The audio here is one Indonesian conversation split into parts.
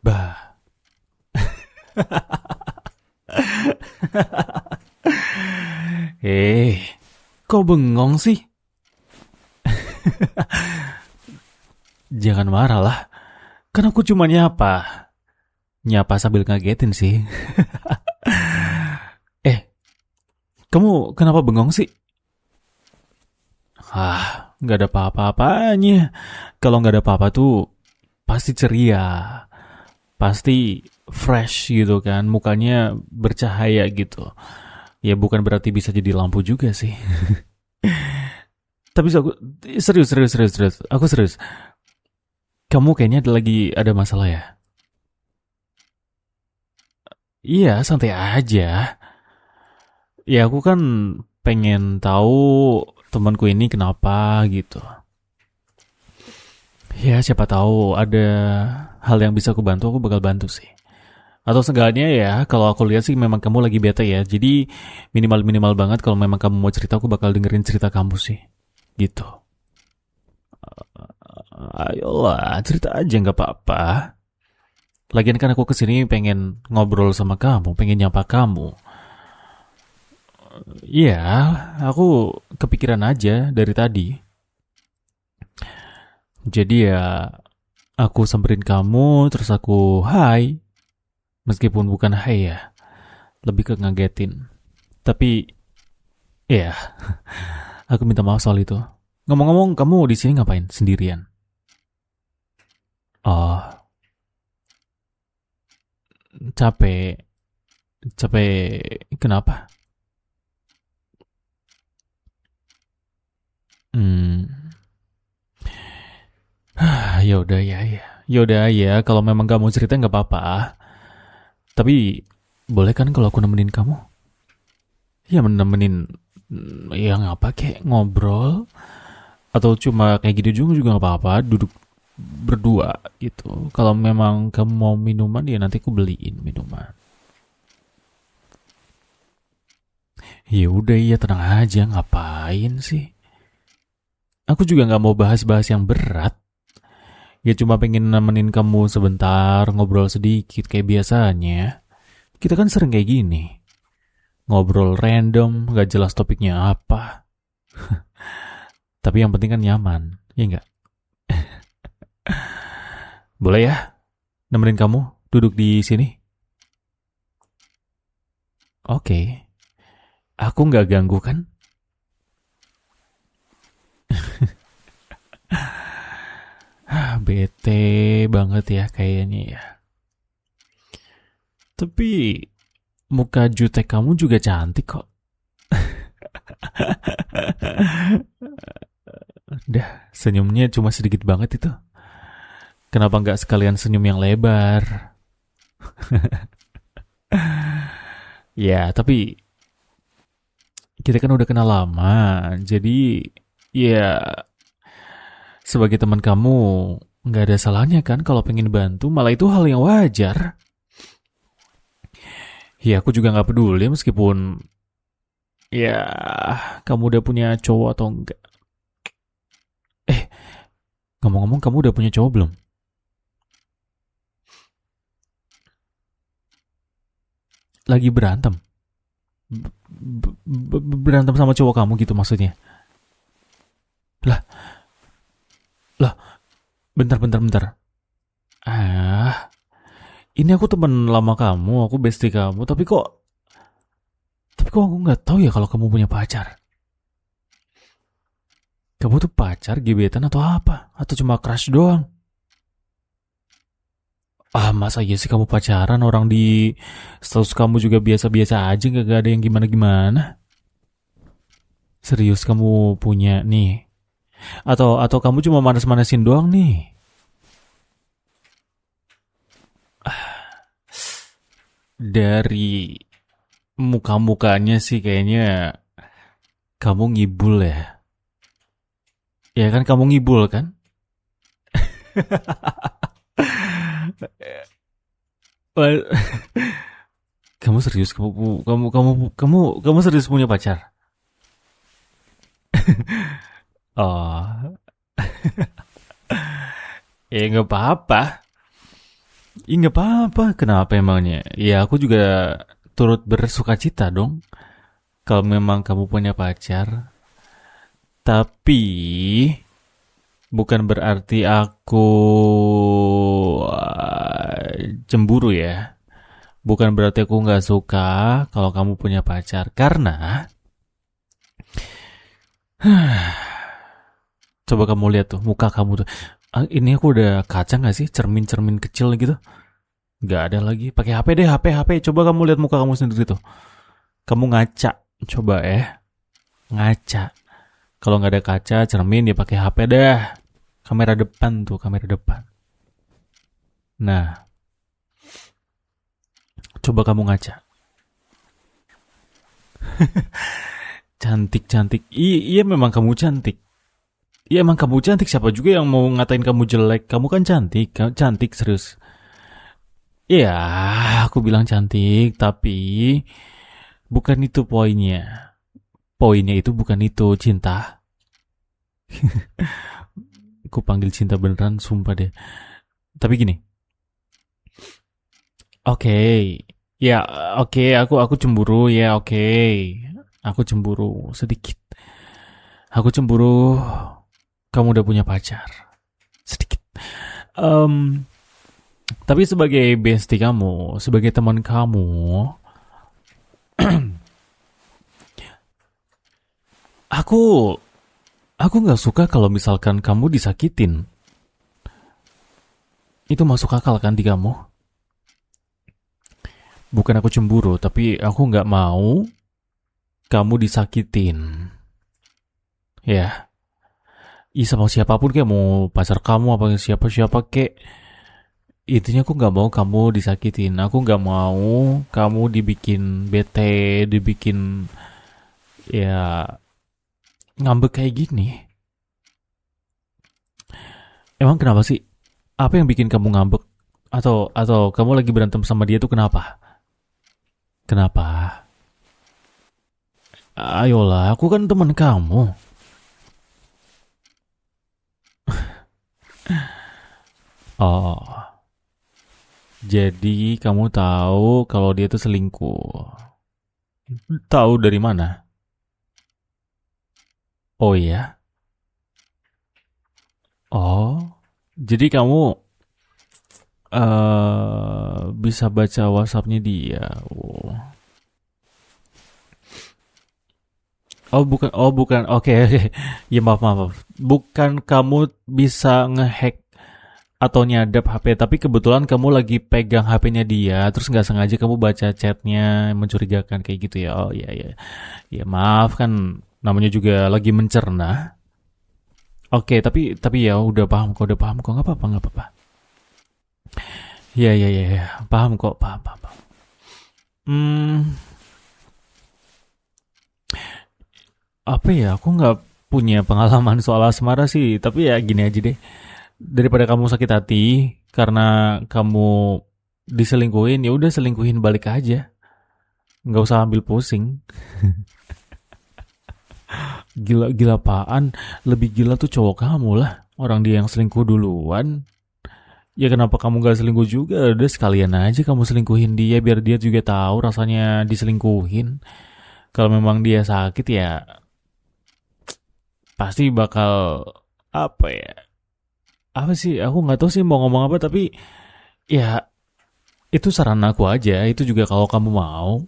Bah. Kok bengong sih? Jangan marah lah. Kan aku cuma nyapa. Nyapa sambil ngagetin sih. Eh, kamu kenapa bengong sih? Nggak ada apa-apanya. Kalau nggak ada apa-apa tuh pasti ceria, pasti fresh gitu kan, mukanya bercahaya gitu. Ya bukan berarti bisa jadi lampu juga sih. Tapi aku serius. Aku serius. Kamu kayaknya ada masalah ya? Iya, santai aja. Ya aku kan pengen tahu temanku ini kenapa gitu. Ya siapa tahu ada hal yang bisa aku bakal bantu sih. Atau seenggaknya ya, kalau aku lihat sih memang kamu lagi bete ya. Jadi minimal-minimal banget kalau memang kamu mau cerita, aku bakal dengerin cerita kamu sih. Gitu. Ayolah, cerita aja nggak apa-apa. Lagian kan aku kesini pengen ngobrol sama kamu, pengen nyapa kamu. Iya, aku kepikiran aja dari tadi. Jadi ya, aku samperin kamu, terus aku hai. Meskipun bukan hai ya, lebih ke ngagetin. Tapi, ya, aku minta maaf soal itu. Ngomong-ngomong, kamu di sini ngapain? Sendirian? Oh, capek. Capek kenapa? Hmm, ya udah ya. Ya udah ya, kalau memang kamu cerita nggak apa-apa. Tapi boleh kan kalau aku nemenin kamu? Ya nemenin ya ngapa kayak ngobrol atau cuma kayak gitu juga nggak apa-apa, duduk berdua gitu. Kalau memang kamu mau minuman ya nanti aku beliin minuman. Ya udah ya tenang aja, ngapain sih? Aku juga nggak mau bahas-bahas yang berat. Ya cuma pengen nemenin kamu sebentar, ngobrol sedikit kayak biasanya. Kita kan sering kayak gini. Ngobrol random, nggak jelas topiknya apa. Tapi yang penting kan nyaman, ya nggak? Boleh ya, nemenin kamu duduk di sini? Oke, aku nggak ganggu kan? Bete banget ya kayaknya ya. Tapi muka jutek kamu juga cantik kok. Dah, senyumnya cuma sedikit banget itu. Kenapa nggak sekalian senyum yang lebar? Ya, tapi kita kan udah kenal lama. Jadi, ya sebagai teman kamu, nggak ada salahnya kan kalau pengen bantu. Malah itu hal yang wajar. Ya, aku juga nggak peduli meskipun ya kamu udah punya cowok atau enggak. Eh, ngomong-ngomong kamu udah punya cowok belum? Lagi berantem? Berantem sama cowok kamu gitu maksudnya? Lah, lah, bentar. Ah, ini aku teman lama kamu, aku bestie kamu, tapi kok aku nggak tahu ya kalau kamu punya pacar. Kamu tuh pacar, gebetan atau apa? Atau cuma crush doang? Masa iya sih kamu pacaran orang di status kamu juga biasa-biasa aja, gak ada yang gimana-gimana? Serius kamu punya nih? Atau kamu cuma manas-manasin doang nih? Dari muka-mukanya sih kayaknya kamu ngibul ya. Ya kan kamu ngibul kan? Kamu serius kamu serius punya pacar? Oh, ya nggak apa-apa. Ih, nggak apa-apa. Kenapa emangnya? Ya aku juga turut bersukacita dong. Kalau memang kamu punya pacar. Tapi bukan berarti aku cemburu ya. Bukan berarti aku nggak suka kalau kamu punya pacar. Karena coba kamu lihat tuh muka kamu tuh. Ini aku udah kaca nggak sih cermin-cermin kecil gitu? Nggak ada lagi. Pakai HP deh, HP. Coba kamu lihat muka kamu sendiri tuh. Kamu ngaca. Coba ngaca. Kalau nggak ada kaca, cermin ya pakai HP dah. Kamera depan tuh, kamera depan. Nah, coba kamu ngaca. Cantik. Iya memang kamu cantik. Iya emang kamu cantik. Siapa juga yang mau ngatain kamu jelek? Kamu kan cantik, cantik serius. Iya, aku bilang cantik, tapi bukan itu poinnya. Poinnya itu bukan itu, cinta. Aku panggil cinta beneran, sumpah deh. Tapi gini, oke, ya oke, aku cemburu ya oke, aku cemburu sedikit. Aku cemburu kamu udah punya pacar sedikit. Em, tapi sebagai bestie kamu, sebagai teman kamu, aku aku nggak suka kalau misalkan kamu disakitin. Itu masuk akal kan di kamu? Bukan aku cemburu, tapi aku nggak mau kamu disakitin. Ya, sama siapapun kayak mau pacar kamu apa siapa-siapa kayak intinya aku nggak mau kamu disakitin. Aku nggak mau kamu dibikin bete, dibikin ya ngambek kayak gini. Emang kenapa sih? Apa yang bikin kamu ngambek? Atau kamu lagi berantem sama dia tuh kenapa? Kenapa? Ayolah, aku kan teman kamu. Oh, jadi kamu tahu kalau dia tuh selingkuh. Tahu dari mana? Oh iya. Oh, jadi kamu bisa baca WhatsApp-nya dia. Oh. Oh bukan. Oke, oke. Ya maaf. Bukan kamu bisa ngehack atau nyadap HP, tapi kebetulan kamu lagi pegang HP-nya dia, terus nggak sengaja kamu baca chatnya mencurigakan kayak gitu ya. Oh iya iya. Ya maaf kan namanya juga lagi mencerna. Oke, tapi ya udah paham kok nggak apa-apa nggak apa-apa. Iya, paham kok paham. Hmm, apa ya? Aku nggak punya pengalaman soal asmara sih, tapi ya gini aja deh. Daripada kamu sakit hati karena kamu diselingkuhin, ya udah selingkuhin balik aja. Nggak usah ambil pusing. Gila apaan? Lebih gila tuh cowok kamu lah. Orang dia yang selingkuh duluan. Ya kenapa kamu gak selingkuh juga? Udah sekalian aja kamu selingkuhin dia biar dia juga tahu rasanya diselingkuhin. Kalau memang dia sakit ya pasti bakal apa ya? Apa sih? Aku nggak tahu sih mau ngomong apa tapi ya itu saran aku aja. Itu juga kalau kamu mau.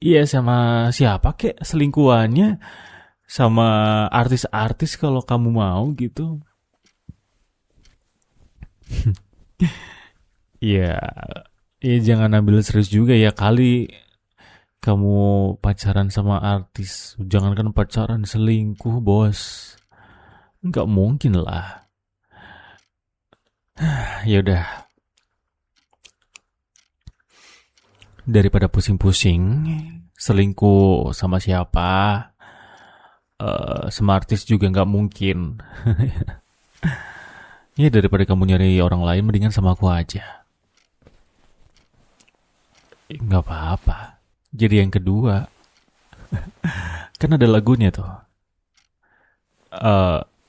Iya sama siapa kek selingkuhannya sama artis-artis kalau kamu mau gitu. Iya, ya jangan ambil serius juga ya kali kamu pacaran sama artis. Jangankan pacaran selingkuh bos. Nggak mungkin lah. Ya udah, daripada pusing-pusing selingkuh sama siapa, sama artis juga nggak mungkin. Ya daripada kamu nyari orang lain, mendingan sama aku aja. Nggak apa-apa. Jadi yang kedua, kan ada lagunya tuh.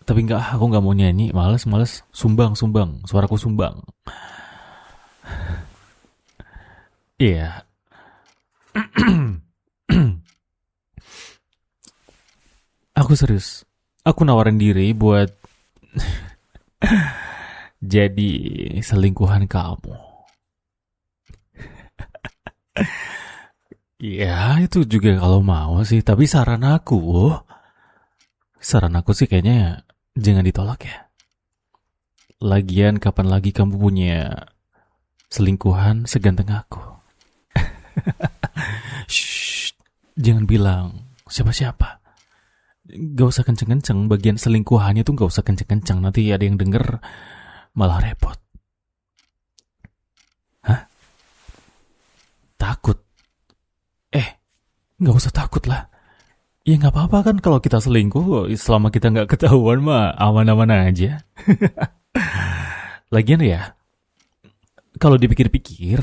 Tapi enggak, aku nggak mau nyanyi, males, sumbang, suaraku sumbang. Iya, aku serius. Aku nawarin diri buat jadi selingkuhan kamu. Ya, itu juga kalau mau sih. Tapi saran aku sih kayaknya jangan ditolak ya. Lagian kapan lagi kamu punya selingkuhan seganteng aku? Shh, jangan bilang siapa-siapa. Gak usah kenceng-kenceng, bagian selingkuhannya tuh gak usah kenceng-kenceng. Nanti ada yang denger malah repot. Hah? Takut? Eh, gak usah takut lah. Ya gak apa-apa kan kalau kita selingkuh, selama kita gak ketahuan mah aman-aman aja. Lagian ya, kalau dipikir-pikir,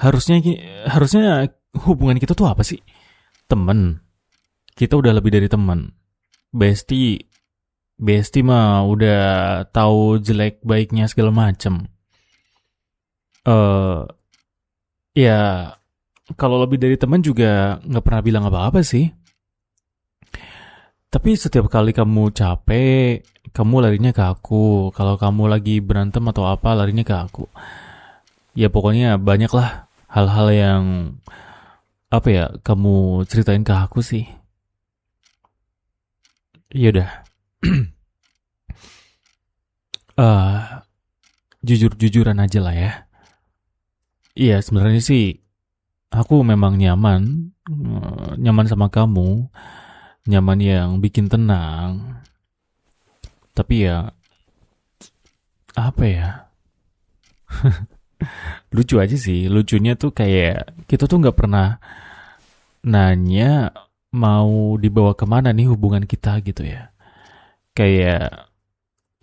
harusnya harusnya hubungan kita tuh apa sih? Temen. Kita udah lebih dari temen. Bestie, bestie mah udah tahu jelek baiknya segala macem. Eh, ya kalau lebih dari temen juga nggak pernah bilang apa-apa sih. Tapi setiap kali kamu capek, kamu larinya ke aku. Kalau kamu lagi berantem atau apa, larinya ke aku. Ya pokoknya banyak lah hal-hal yang apa ya kamu ceritain ke aku sih. Ya udah, eh jujur-jujuran aja lah ya. Iya sebenarnya sih aku memang nyaman, nyaman sama kamu, nyaman yang bikin tenang. Tapi ya apa ya, lucu aja sih. Lucunya tuh kayak kita tuh nggak pernah nanya mau dibawa kemana nih hubungan kita gitu ya. Kayak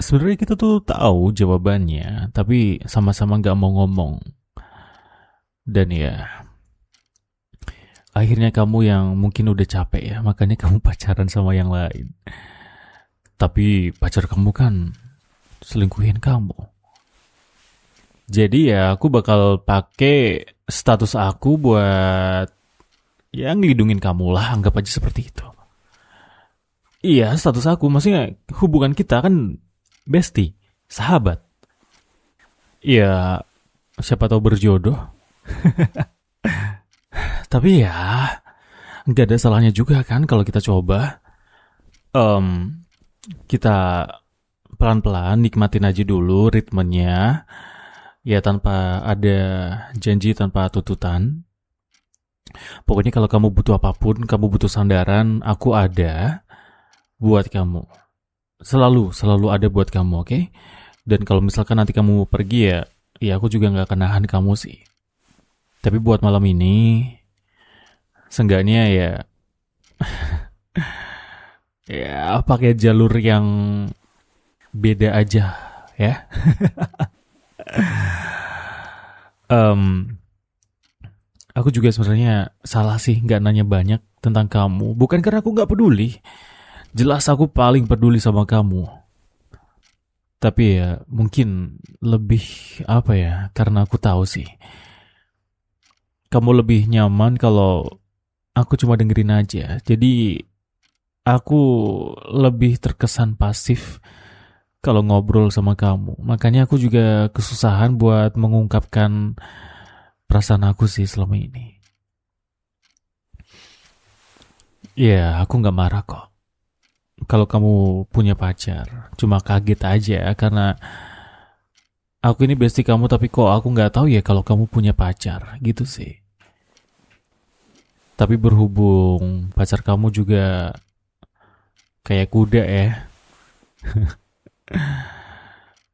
sebenarnya kita tuh tahu jawabannya, tapi sama-sama nggak mau ngomong. Dan ya akhirnya kamu yang mungkin udah capek ya, makanya kamu pacaran sama yang lain. Tapi pacar kamu kan selingkuhin kamu. Jadi ya aku bakal pakai status aku buat ya ngelindungin kamu lah, anggap aja seperti itu. Iya, status aku maksudnya hubungan kita kan bestie, sahabat. Iya, siapa tahu berjodoh. Tapi ya nggak ada salahnya juga kan kalau kita coba. Em, kita pelan-pelan nikmatin aja dulu ritmenya. Ya tanpa ada janji, tanpa tuntutan. Pokoknya kalau kamu butuh apapun, kamu butuh sandaran, aku ada buat kamu. Selalu ada buat kamu, oke? Okay? Dan kalau misalkan nanti kamu pergi ya aku juga nggak akan nahan kamu sih. Tapi buat malam ini, seenggaknya ya pakai jalur yang beda aja ya. Em, aku juga sebenarnya salah sih nggak nanya banyak tentang kamu. Bukan karena aku nggak peduli. Jelas aku paling peduli sama kamu. Tapi ya mungkin lebih apa ya? Karena aku tahu sih. Kamu lebih nyaman kalau aku cuma dengerin aja. Jadi aku lebih terkesan pasif kalau ngobrol sama kamu. Makanya aku juga kesusahan buat mengungkapkan perasaan aku sih selama ini. Ya, aku nggak marah kok. Kalau kamu punya pacar, cuma kaget aja karena aku ini bestie kamu tapi kok aku nggak tahu ya kalau kamu punya pacar gitu sih. Tapi berhubung pacar kamu juga kayak kuda ya,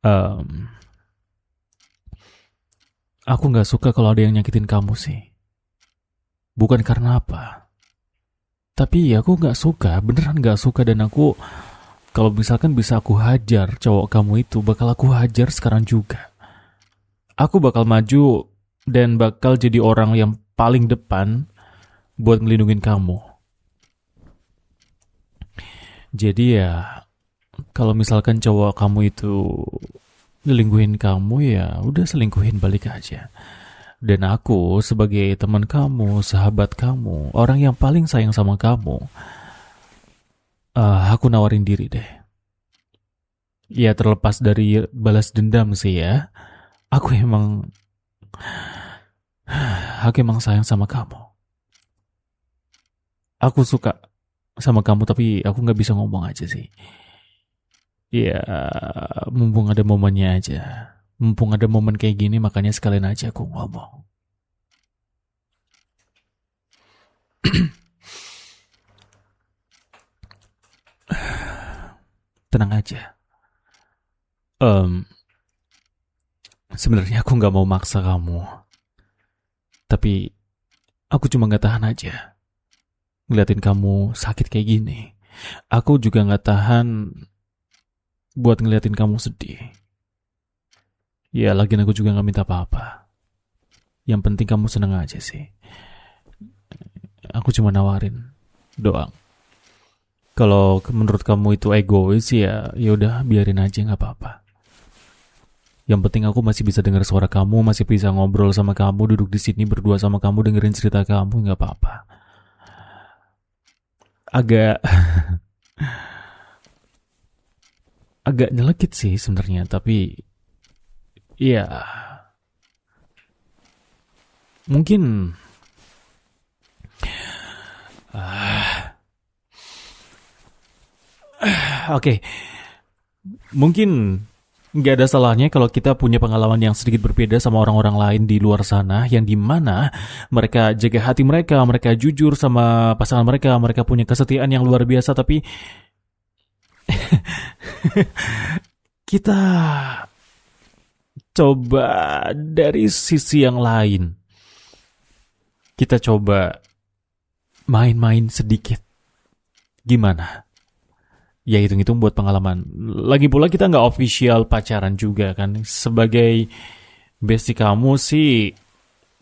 em, aku nggak suka kalau ada yang nyakitin kamu sih. Bukan karena apa, tapi ya aku nggak suka, beneran nggak suka dan aku kalau misalkan bisa aku hajar cowok kamu itu, bakal aku hajar sekarang juga. Aku bakal maju dan bakal jadi orang yang paling depan buat ngelindungin kamu. Jadi ya Kalau misalkan cowok kamu itu nyelingkuhin kamu, ya udah selingkuhin balik aja. Dan aku sebagai teman kamu, sahabat kamu, orang yang paling sayang sama kamu, aku nawarin diri deh. Ya terlepas dari balas dendam sih ya, aku emang aku emang sayang sama kamu. Aku suka sama kamu tapi aku nggak bisa ngomong aja sih. Ya mumpung ada momennya aja. Mumpung ada momen kayak gini makanya sekalian aja aku ngomong. Tenang aja. Em, Sebenarnya aku nggak mau maksa kamu, tapi aku cuma nggak tahan aja ngeliatin kamu sakit kayak gini. Aku juga nggak tahan buat ngeliatin kamu sedih. Ya lagian aku juga nggak minta apa-apa. Yang penting kamu seneng aja sih. Aku cuma nawarin doang. Kalau menurut kamu itu egois, ya udah biarin aja, nggak apa-apa. Yang penting aku masih bisa dengar suara kamu, masih bisa ngobrol sama kamu, duduk di sini berdua sama kamu, dengerin cerita kamu, nggak apa-apa. Agak agak nyelekit sih sebenarnya, tapi ya mungkin oke, mungkin nggak ada salahnya kalau kita punya pengalaman yang sedikit berbeda sama orang-orang lain di luar sana, yang dimana mereka jaga hati mereka, mereka jujur sama pasangan mereka, mereka punya kesetiaan yang luar biasa, tapi kita coba dari sisi yang lain. Kita coba main-main sedikit. Gimana? Ya hitung-hitung buat pengalaman. Lagi pula kita nggak official pacaran juga kan. Sebagai bestie kamu sih,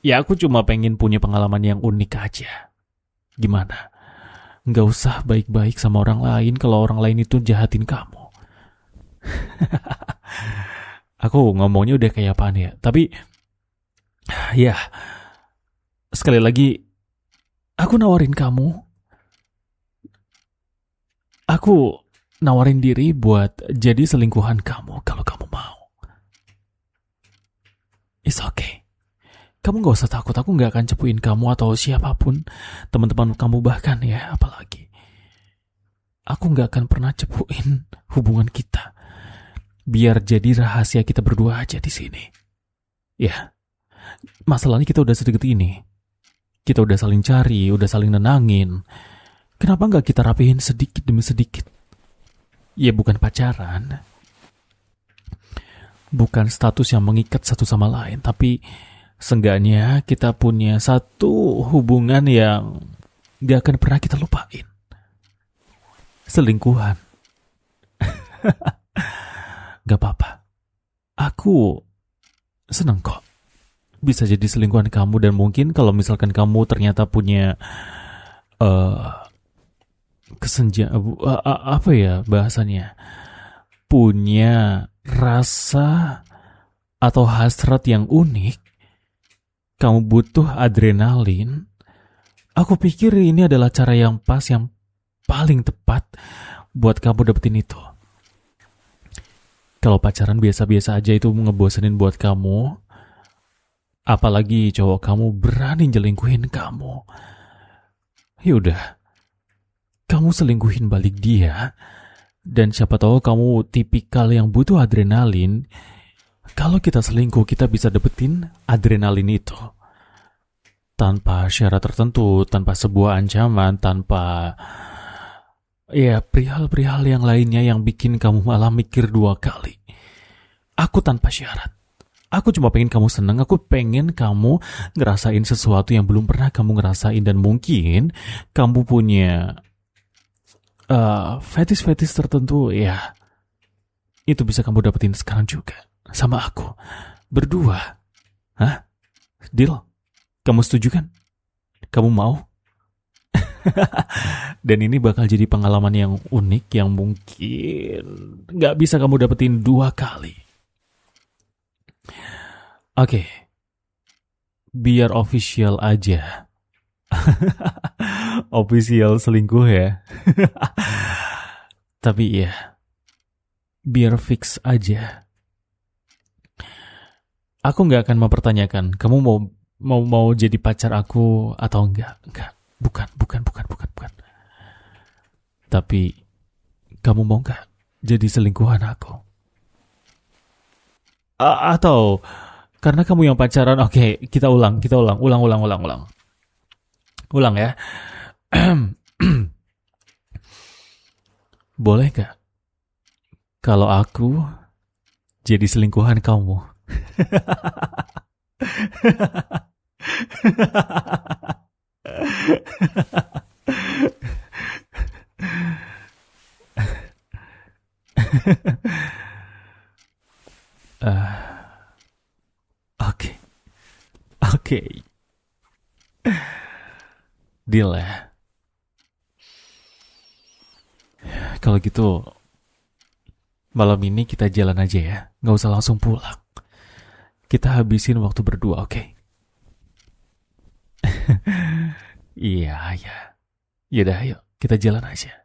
ya aku cuma pengen punya pengalaman yang unik aja. Gimana? Nggak usah baik-baik sama orang lain kalau orang lain itu jahatin kamu. Aku ngomongnya udah kayak apaan ya. Tapi, ya sekali lagi, aku nawarin kamu. Aku nawarin diri buat jadi selingkuhan kamu kalau kamu mau. It's okay. Kamu gak usah takut, aku gak akan cepuin kamu atau siapapun, teman-teman kamu bahkan ya, apalagi. Aku gak akan pernah cepuin hubungan kita. Biar jadi rahasia kita berdua aja di sini. Ya, masalahnya kita udah sedekat ini. Kita udah saling cari, udah saling nenangin. Kenapa gak kita rapihin sedikit demi sedikit? Ya bukan pacaran. Bukan status yang mengikat satu sama lain, tapi seenggaknya kita punya satu hubungan yang gak akan pernah kita lupain. Selingkuhan. Gak apa-apa. Aku seneng kok bisa jadi selingkuhan kamu, dan mungkin kalau misalkan kamu ternyata punya apa ya bahasanya, punya rasa atau hasrat yang unik, kamu butuh adrenalin, aku pikir ini adalah cara yang pas, yang paling tepat buat kamu dapetin itu. Kalau pacaran biasa-biasa aja itu ngebosenin buat kamu, apalagi cowok kamu berani nyelingkuhin kamu. Yaudah, kamu selingkuhin balik dia, dan siapa tahu kamu tipikal yang butuh adrenalin. Kalau kita selingkuh, kita bisa dapetin adrenalin itu tanpa syarat tertentu, tanpa sebuah ancaman, tanpa ya perihal-perihal yang lainnya yang bikin kamu malah mikir dua kali. Aku tanpa syarat. Aku cuma pengen kamu senang, aku pengen kamu ngerasain sesuatu yang belum pernah kamu ngerasain, dan mungkin kamu punya fetis-fetis tertentu, ya itu bisa kamu dapetin sekarang juga sama aku. Berdua. Hah? Deal? Kamu setuju kan? Kamu mau? Dan ini bakal jadi pengalaman yang unik yang mungkin nggak bisa kamu dapetin 2 kali. Oke, biar official aja. Official selingkuh ya. Tapi iya, biar fix aja. Aku nggak akan mempertanyakan kamu mau jadi pacar aku atau enggak. Enggak. Bukan. Tapi kamu mau nggak jadi selingkuhan aku? Atau karena kamu yang pacaran, oke, kita ulang. Ulang ya. Boleh gak kalau aku jadi selingkuhan kamu? Oke, oke, deal ya. Kalau gitu malam ini kita jalan aja ya, nggak usah langsung pulang. Kita habisin waktu berdua, oke? Iya. Yaudah, ayo kita jalan aja.